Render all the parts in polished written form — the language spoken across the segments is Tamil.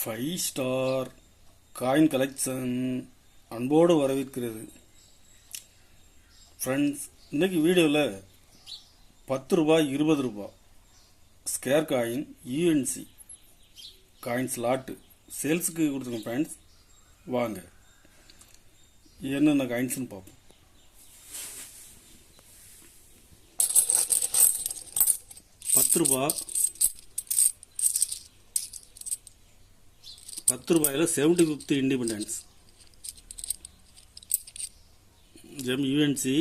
ஃபைவ் ஸ்டார் காயின் கலெக்ஷன் அன்போடு வரவேற்கிறது. ஃப்ரெண்ட்ஸ், இன்றைக்கி வீடியோவில் 10 ரூபாய் 20 ரூபாய் scarce coin UNC coin slot சேல்ஸுக்கு கொடுத்துருங்க. ஃப்ரெண்ட்ஸ், வாங்க என்னென்ன காயின்ஸ்னு பார்ப்போம். பத்து ரூபாயில் 75th independence gem UNC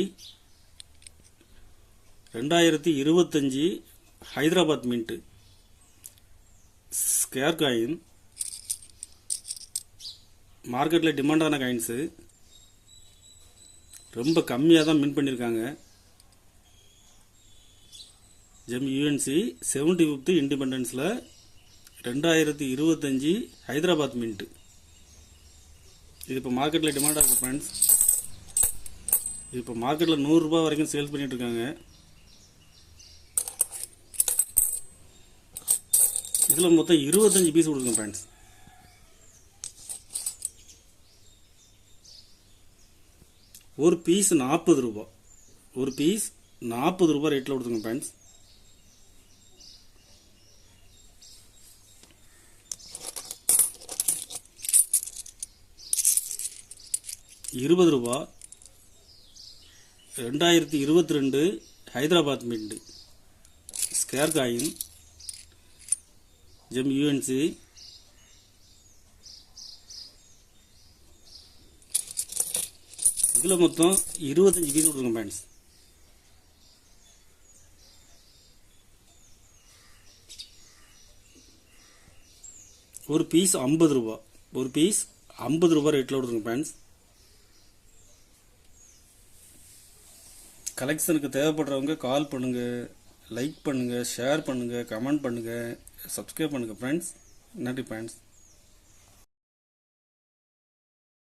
2025 Hyderabad mint scarce coin. மார்க்கெட்டில் டிமாண்டான காயின்ஸு, ரொம்ப கம்மியாக தான் மின் பண்ணியிருக்காங்க. ஜெம் யூஎன்சி 75th இண்டிபெண்டன்ஸில் 2025 ஹைதராபாத் மின்ட்டு. இது இப்போ மார்க்கெட்டில் டிமாண்டாக இருக்குது. ஃப்ரெண்ட்ஸ், இது இப்போ மார்க்கெட்டில் 100 ரூபாய் வரைக்கும் சேல்ஸ் பண்ணிட்டு இருக்காங்க. இதில் மொத்தம் 25 பீஸ் கொடுக்குங்க. ஃப்ரெண்ட்ஸ், ஒரு பீஸ் 40 ரூபாய், ஒரு பீஸ் 40 ரூபாய் ரேட்டில் கொடுத்துருங்க. Friends, ₹20 2022 Hyderabad mint square coin gem UNC. இதில் மொத்தம் 25 பீஸ் கொடுங்க. ஃப்ரெண்ட்ஸ், ஒரு பீஸ் 50 ரூபாய், ஒரு பீஸ் 50 ரூபாய் ரேட்டில் கொடுங்க. ஃப்ரெண்ட்ஸ், கலெக்ஷனுக்கு தேவைப்படுறவங்க கால் பண்ணுங்கள், லைக் பண்ணுங்கள், ஷேர் பண்ணுங்கள், கமெண்ட் பண்ணுங்கள், சப்ஸ்கிரைப் பண்ணுங்கள். ஃப்ரெண்ட்ஸ், நன்றி ஃப்ரெண்ட்ஸ்.